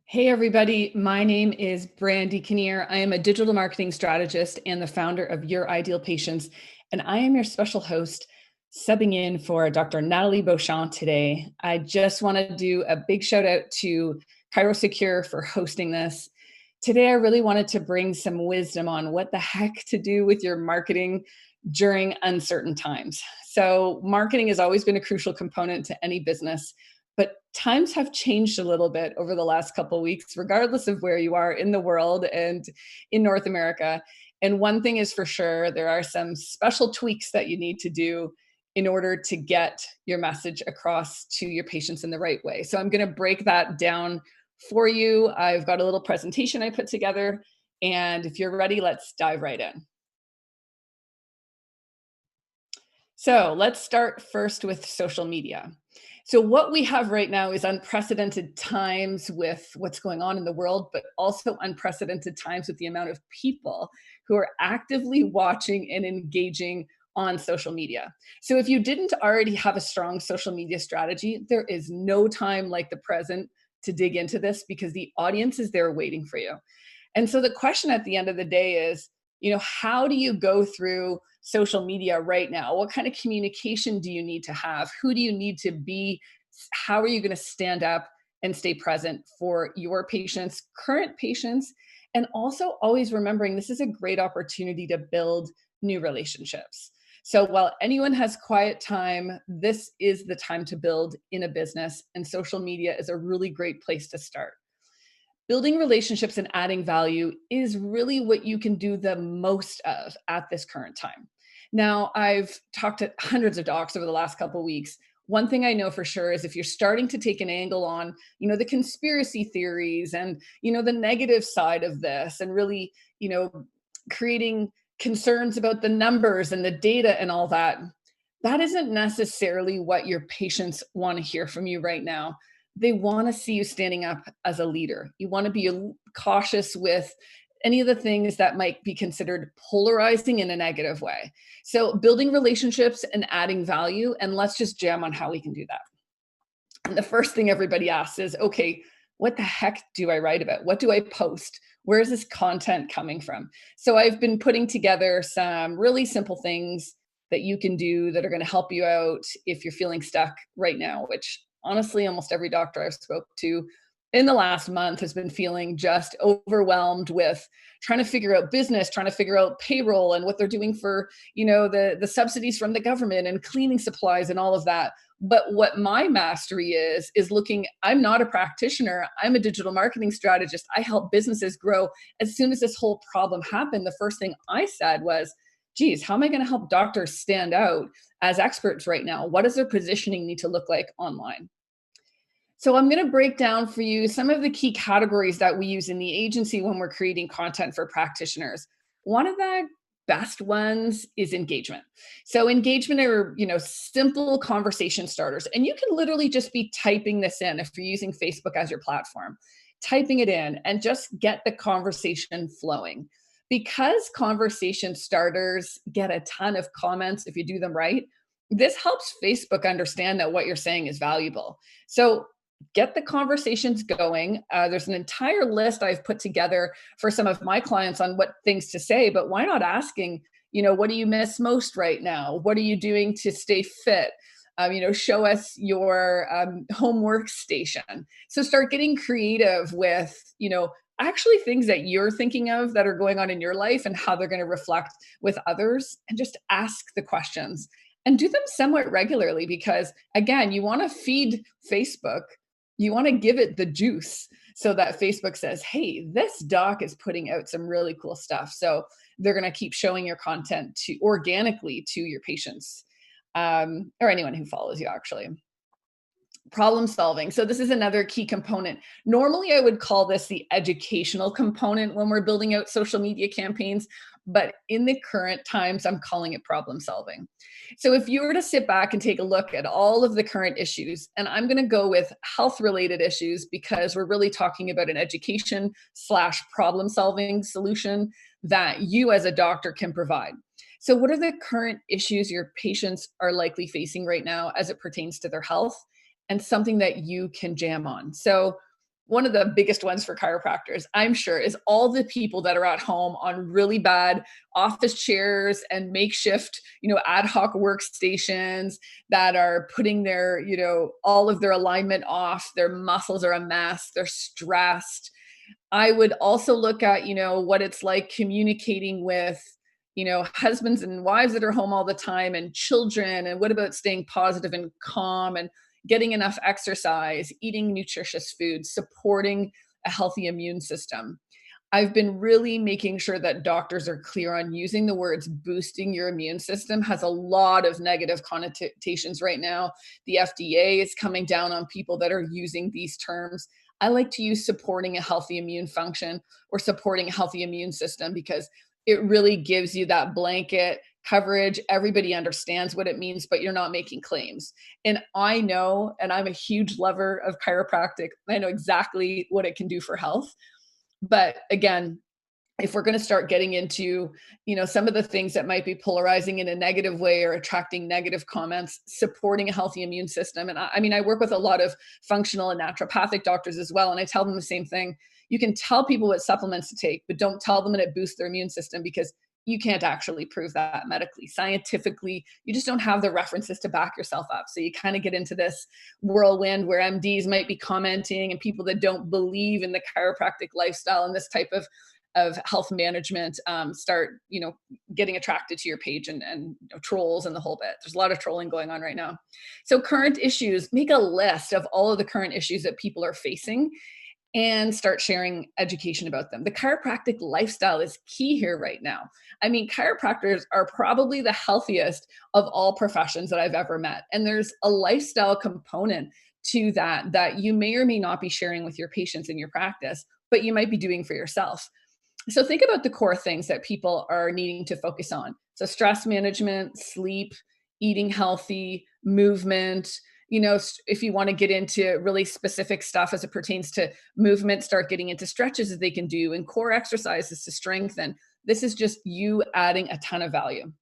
Hey everybody, my name is Brandy Kinnear. I am a digital marketing strategist and the founder of Your Ideal Patients, and I am your special host, subbing in for Dr. Natalie Beauchamp today. I just want to do a big shout out to ChiroSecure for hosting this. Today, I really wanted to bring some wisdom on what the heck to do with your marketing during uncertain times. So, marketing has always been a crucial component to any business, but times have changed a little bit over the last couple of weeks, regardless of where you are in the world and in North America. And one thing is for sure, there are some special tweaks that you need to do in order to get your message across to your patients in the right way. So I'm going to break that down for you. I've got a little presentation I put together. And if you're ready, let's dive right in. So let's start first with social media. So, what we have right now is unprecedented times with what's going on in the world, but also unprecedented times with the amount of people who are actively watching and engaging on social media. So, if you didn't already have a strong social media strategy, there is no time like the present to dig into this because the audience is there waiting for you. And so the question at the end of the day is, how do you go through social media right now? What kind of communication do you need to have? Who do you need to be? How are you going to stand up and stay present for your patients, current patients, and also always remembering this is a great opportunity to build new relationships. So while anyone has quiet time, this is the time to build in a business, and social media is a really great place to start. Building relationships and adding value is really what you can do the most of at this current time. Now, I've talked to hundreds of docs over the last couple of weeks. One thing I know for sure is if you're starting to take an angle on, the conspiracy theories and, the negative side of this and really, creating concerns about the numbers and the data and all that, that isn't necessarily what your patients want to hear from you right now. They want to see you standing up as a leader. You want to be cautious with any of the things that might be considered polarizing in a negative way. So, building relationships and adding value, and let's just jam on how we can do that. And the first thing everybody asks is, okay, what the heck do I write about? What do I post? Where is this content coming from? So, I've been putting together some really simple things that you can do that are going to help you out if you're feeling stuck right now, which honestly, almost every doctor I've spoke to in the last month has been feeling just overwhelmed with trying to figure out business, trying to figure out payroll and what they're doing for, the subsidies from the government and cleaning supplies and all of that. But what my mastery is looking, I'm not a practitioner. I'm a digital marketing strategist. I help businesses grow. As soon as this whole problem happened, the first thing I said was, geez, how am I going to help doctors stand out as experts right now? What does their positioning need to look like online? So I'm going to break down for you some of the key categories that we use in the agency when we're creating content for practitioners. One of the best ones is engagement. So engagement are, simple conversation starters. And you can literally just be typing this in if you're using Facebook as your platform, typing it in and just get the conversation flowing. Because conversation starters get a ton of comments if you do them right, this helps Facebook understand that what you're saying is valuable. So get the conversations going. There's an entire list I've put together for some of my clients on what things to say, but why not asking, what do you miss most right now? What are you doing to stay fit? Show us your home workstation. So start getting creative with, actually things that you're thinking of that are going on in your life and how they're going to reflect with others, and just ask the questions and do them somewhat regularly because, again, you want to feed Facebook. You want to give it the juice so that Facebook says, hey, this doc is putting out some really cool stuff. So they're going to keep showing your content to organically to your patients, or anyone who follows you, actually. Problem solving. So this is another key component. Normally, I would call this the educational component when we're building out social media campaigns, but in the current times, I'm calling it problem solving. So if you were to sit back and take a look at all of the current issues, and I'm going to go with health related issues because we're really talking about an education / problem solving solution that you as a doctor can provide. So what are the current issues your patients are likely facing right now as it pertains to their health? And something that you can jam on. So one of the biggest ones for chiropractors, I'm sure, is all the people that are at home on really bad office chairs and makeshift, ad hoc workstations that are putting their, all of their alignment off. Their muscles are a mess. They're stressed. I would also look at, what it's like communicating with, husbands and wives that are home all the time and children. And what about staying positive and calm and getting enough exercise, eating nutritious food, supporting a healthy immune system. I've been really making sure that doctors are clear on using the words boosting your immune system has a lot of negative connotations right now. The FDA is coming down on people that are using these terms. I like to use supporting a healthy immune function or supporting a healthy immune system because it really gives you that blanket coverage. Everybody understands what it means, but you're not making claims. And I know, and I'm a huge lover of chiropractic, I know exactly what it can do for health. But again, if we're going to start getting into, some of the things that might be polarizing in a negative way or attracting negative comments, supporting a healthy immune system. And I mean, I work with a lot of functional and naturopathic doctors as well. And I tell them the same thing. You can tell people what supplements to take, but don't tell them that it boosts their immune system because you can't actually prove that medically. Scientifically, you just don't have the references to back yourself up. So you kind of get into this whirlwind where MDs might be commenting and people that don't believe in the chiropractic lifestyle and this type of health management start, getting attracted to your page and trolls and the whole bit. There's a lot of trolling going on right now. So current issues, make a list of all of the current issues that people are facing and start sharing education about them. The chiropractic lifestyle is key here right now. I mean, chiropractors are probably the healthiest of all professions that I've ever met. And there's a lifestyle component to that you may or may not be sharing with your patients in your practice, but you might be doing for yourself. So think about the core things that people are needing to focus on. So stress management, sleep, eating healthy, movement. If you want to get into really specific stuff as it pertains to movement, start getting into stretches that they can do and core exercises to strengthen. This is just you adding a ton of value.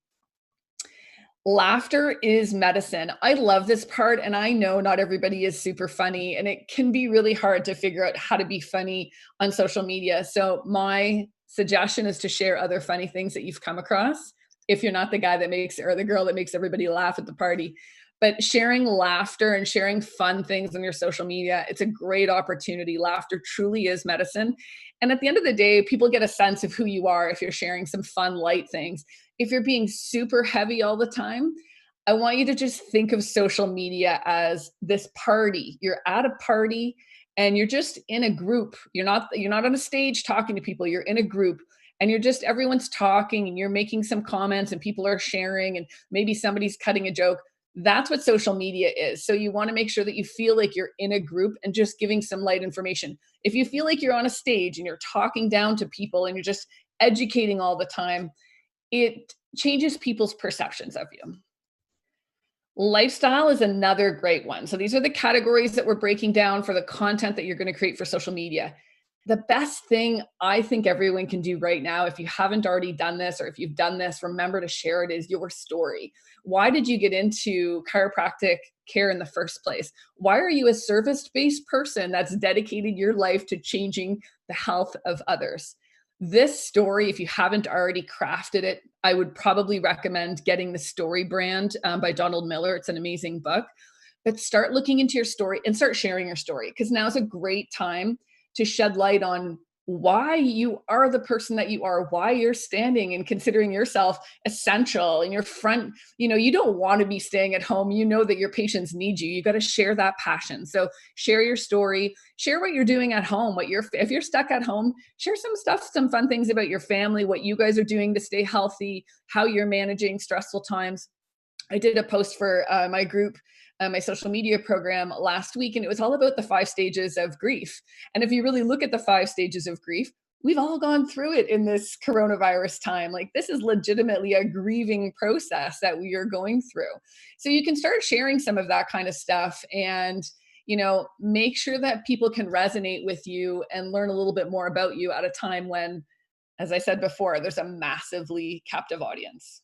Laughter is medicine. I love this part, and I know not everybody is super funny, and it can be really hard to figure out how to be funny on social media. So my suggestion is to share other funny things that you've come across if you're not the guy that makes or the girl that makes everybody laugh at the party. But sharing laughter and sharing fun things on your social media, it's a great opportunity. Laughter truly is medicine. And at the end of the day, people get a sense of who you are if you're sharing some fun, light things. If you're being super heavy all the time, I want you to just think of social media as this party. You're at a party and you're just in a group. You're not on a stage talking to people. You're in a group and everyone's talking and you're making some comments and people are sharing and maybe somebody's cutting a joke. That's what social media is. So you want to make sure that you feel like you're in a group and just giving some light information. If you feel like you're on a stage and you're talking down to people and you're just educating all the time, it changes people's perceptions of you. Lifestyle is another great one. So these are the categories that we're breaking down for the content that you're going to create for social media. The best thing I think everyone can do right now, if you haven't already done this, or if you've done this, remember to share it, is your story. Why did you get into chiropractic care in the first place? Why are you a service-based person that's dedicated your life to changing the health of others? This story, if you haven't already crafted it, I would probably recommend getting the Story Brand by Donald Miller. It's an amazing book. But start looking into your story and start sharing your story, because now's a great time to shed light on why you are the person that you are, why you're standing and considering yourself essential in your front. You don't want to be staying at home. You know that your patients need you. You got to share that passion. So share your story, share what you're doing at home, if you're stuck at home, share some stuff, some fun things about your family, what you guys are doing to stay healthy, how you're managing stressful times. I did a post for my group, my social media program last week, and it was all about the 5 stages of grief. And if you really look at the 5 stages of grief, we've all gone through it in this coronavirus time. Like, this is legitimately a grieving process that we are going through. So you can start sharing some of that kind of stuff and, make sure that people can resonate with you and learn a little bit more about you at a time when, as I said before, there's a massively captive audience.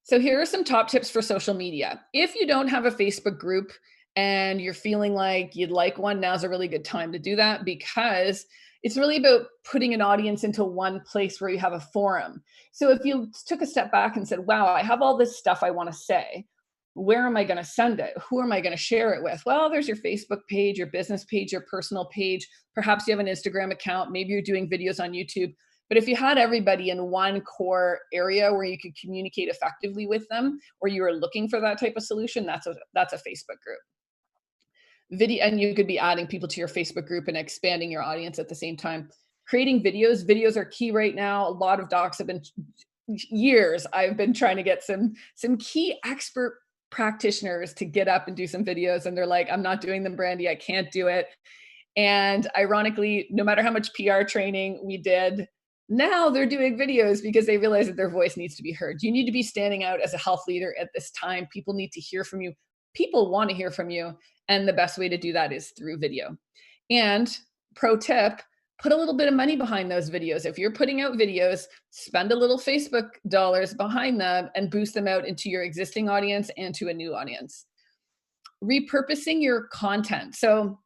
So here are some top tips for social media. If you don't have a Facebook group, and you're feeling like you'd like one, now's a really good time to do that, because it's really about putting an audience into one place where you have a forum. So if you took a step back and said, wow, I have all this stuff I want to say. Where am I going to send it? Who am I going to share it with? Well, there's your Facebook page, your business page, your personal page. Perhaps you have an Instagram account. Maybe you're doing videos on YouTube. But if you had everybody in one core area where you could communicate effectively with them, or you were looking for that type of solution, that's a Facebook group. Video, and you could be adding people to your Facebook group and expanding your audience at the same time. Creating videos are key right now. A lot of docs have been years I've been trying to get some key expert practitioners to get up and do some videos, and they're like, I'm not doing them, Brandy, I can't do it. And ironically, no matter how much PR training we did, now they're doing videos because they realize that their voice needs to be heard. You need to be standing out as a health leader at this time. People need to hear from you. People want to hear from you. And the best way to do that is through video. And pro tip, put a little bit of money behind those videos. If you're putting out videos, spend a little Facebook dollars behind them and boost them out into your existing audience and to a new audience. Repurposing your content. So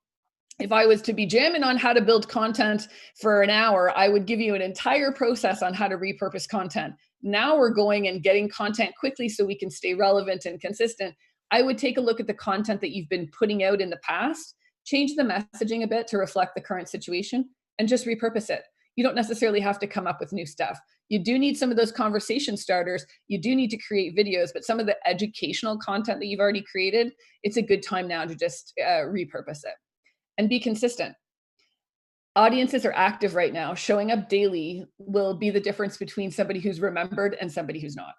if I was to be jamming on how to build content for an hour, I would give you an entire process on how to repurpose content. Now we're going and getting content quickly so we can stay relevant and consistent. I would take a look at the content that you've been putting out in the past, change the messaging a bit to reflect the current situation, and just repurpose it. You don't necessarily have to come up with new stuff. You do need some of those conversation starters. You do need to create videos, but some of the educational content that you've already created, it's a good time now to just repurpose it. And be consistent. Audiences are active right now. Showing up daily will be the difference between somebody who's remembered and somebody who's not.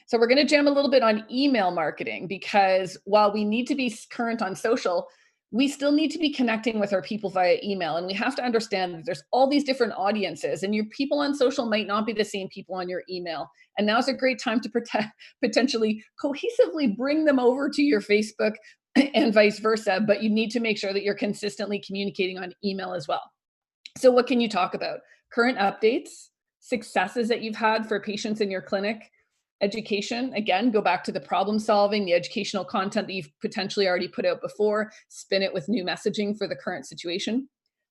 So we're going to jam a little bit on email marketing, because while we need to be current on social, we still need to be connecting with our people via email. And we have to understand that there's all these different audiences, and your people on social might not be the same people on your email. And now's a great time to potentially cohesively bring them over to your Facebook and vice versa. But you need to make sure that you're consistently communicating on email as well. So what can you talk about? Current updates, successes that you've had for patients in your clinic, education. Again, go back to the problem solving, the educational content that you've potentially already put out before, spin it with new messaging for the current situation.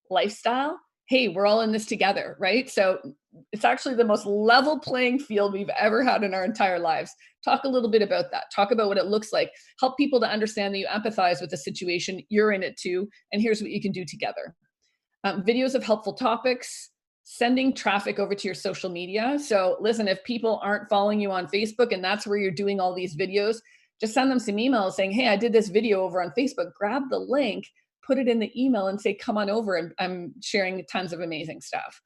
Lifestyle. Hey, we're all in this together, right? So it's actually the most level playing field we've ever had in our entire lives. Talk a little bit about that. Talk about what it looks like. Help people to understand that you empathize with the situation. You're in it too. And here's what you can do together. Videos of helpful topics, sending traffic over to your social media. So listen, if people aren't following you on Facebook and that's where you're doing all these videos, just send them some emails saying, hey, I did this video over on Facebook. Grab the link, put it in the email and say, come on over. And I'm sharing tons of amazing stuff.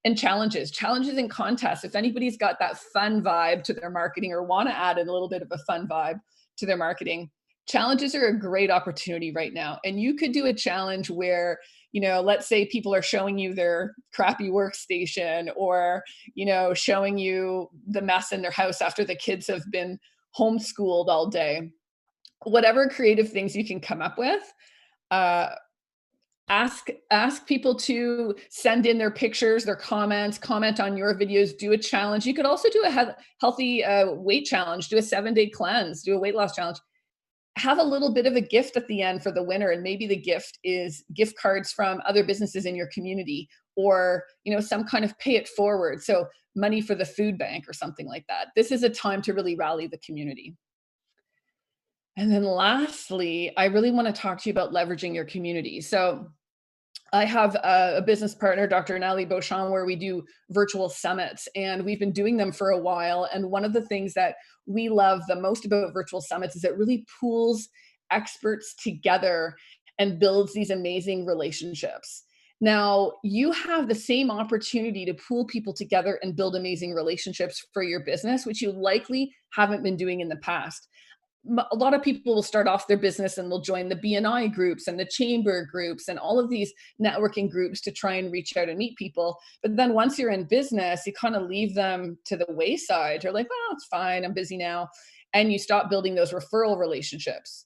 And challenges and contests. If anybody's got that fun vibe to their marketing or want to add in a little bit of a fun vibe to their marketing, challenges are a great opportunity right now. And you could do a challenge where, let's say people are showing you their crappy workstation, or, showing you the mess in their house after the kids have been homeschooled all day. Whatever creative things you can come up with, ask people to send in their pictures, their comments, comment on your videos, do a challenge. You could also do a healthy weight challenge, do a 7-day cleanse, do a weight loss challenge. Have a little bit of a gift at the end for the winner. And maybe the gift is gift cards from other businesses in your community, or, some kind of pay it forward. So money for the food bank or something like that. This is a time to really rally the community. And then lastly, I really want to talk to you about leveraging your community. So I have a business partner, Dr. Natalie Beauchamp, where we do virtual summits, and we've been doing them for a while. And one of the things that we love the most about virtual summits is it really pools experts together and builds these amazing relationships. Now, you have the same opportunity to pool people together and build amazing relationships for your business, which you likely haven't been doing in the past. A lot of people will start off their business and they'll join the BNI groups and the chamber groups and all of these networking groups to try and reach out and meet people. But then once you're in business, you kind of leave them to the wayside. You're like, well, it's fine, I'm busy now. And you stop building those referral relationships.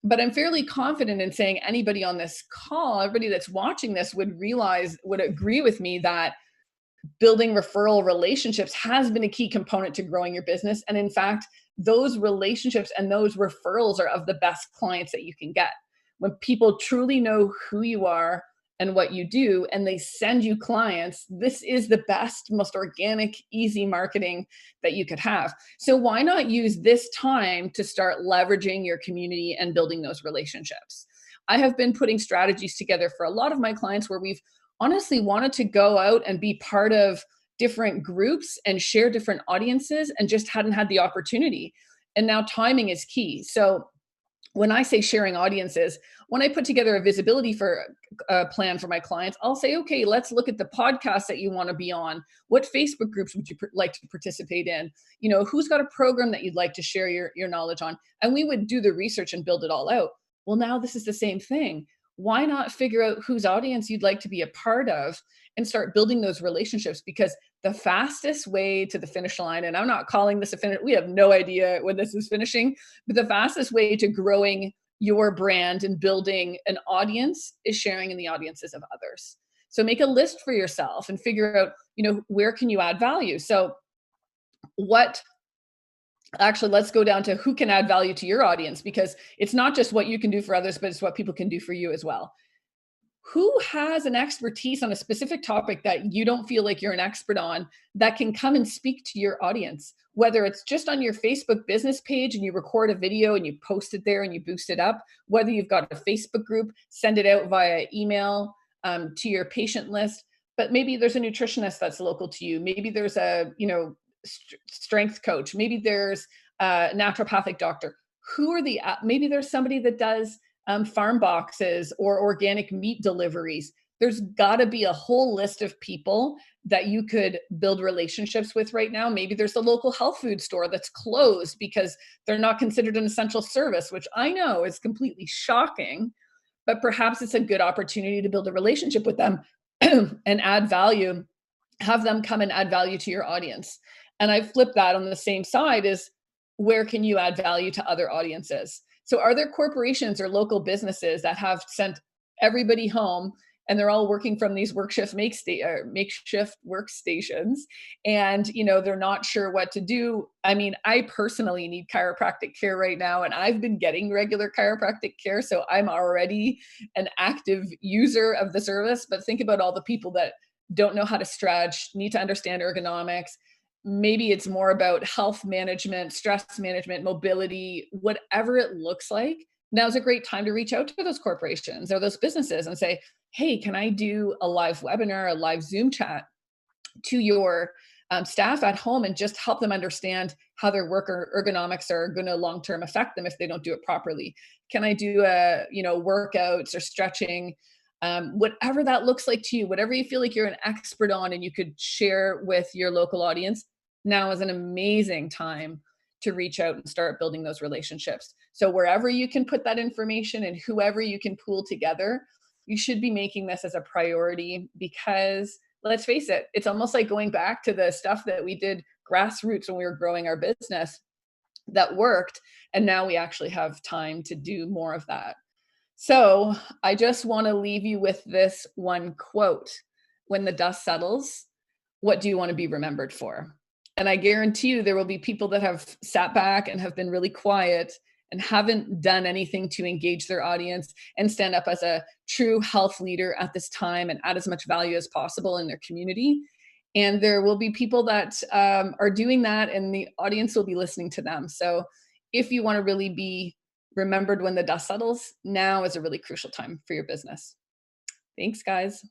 But I'm fairly confident in saying anybody on this call, everybody that's watching this would agree with me that building referral relationships has been a key component to growing your business. And in fact, those relationships and those referrals are of the best clients that you can get. When people truly know who you are and what you do, and they send you clients, this is the best, most organic, easy marketing that you could have. So why not use this time to start leveraging your community and building those relationships? I have been putting strategies together for a lot of my clients where we've honestly wanted to go out and be part of different groups and share different audiences and just hadn't had the opportunity. And now timing is key. So when I say sharing audiences, when I put together a visibility for a plan for my clients, I'll say, okay, let's look at the podcasts that you want to be on. What Facebook groups would you like to participate in? You know, who's got a program that you'd like to share your knowledge on? And we would do the research and build it all out. Well, now this is the same thing. Why not figure out whose audience you'd like to be a part of and start building those relationships? Because the fastest way to the finish line, and I'm not calling this a finish, we have no idea when this is finishing, but the fastest way to growing your brand and building an audience is sharing in the audiences of others. So make a list for yourself and figure out, you know, where can you add value? So what actually, let's go down to who can add value to your audience, because it's not just what you can do for others, but it's what people can do for you as well. Who has an expertise on a specific topic that you don't feel like you're an expert on that can come and speak to your audience? Whether it's just on your Facebook business page and you record a video and you post it there and you boost it up, whether you've got a Facebook group, send it out via email to your patient list. But maybe there's a nutritionist that's local to you. Maybe there's a, you know, strength coach. Maybe there's a naturopathic doctor. Who are the, maybe there's somebody that does farm boxes or organic meat deliveries. There's got to be a whole list of people that you could build relationships with right now. Maybe there's a local health food store that's closed because they're not considered an essential service, which I know is completely shocking, but perhaps it's a good opportunity to build a relationship with them and add value, have them come and add value to your audience. And I flip that on the same side is, where can you add value to other audiences? So are there corporations or local businesses that have sent everybody home and they're all working from these makeshift workstations, and you know they're not sure what to do? I mean, I personally need chiropractic care right now, and I've been getting regular chiropractic care, so I'm already an active user of the service. But think about all the people that don't know how to stretch, need to understand ergonomics. Maybe it's more about health management, stress management, mobility, whatever it looks like. Now's a great time to reach out to those corporations or those businesses and say, hey, can I do a live webinar, a live Zoom chat to your staff at home and just help them understand how their work or ergonomics are going to long-term affect them if they don't do it properly? Can I do workouts or stretching? Whatever that looks like to you, whatever you feel like you're an expert on and you could share with your local audience, now is an amazing time to reach out and start building those relationships. So wherever you can put that information and whoever you can pool together, you should be making this as a priority, because let's face it, it's almost like going back to the stuff that we did grassroots when we were growing our business that worked. And now we actually have time to do more of that. So I just want to leave you with this one quote: when the dust settles, what do you want to be remembered for? And I guarantee you there will be people that have sat back and have been really quiet and haven't done anything to engage their audience and stand up as a true health leader at this time and add as much value as possible in their community. And there will be people that are doing that, and the audience will be listening to them. So if you want to really be remembered when the dust settles, now is a really crucial time for your business. Thanks, guys.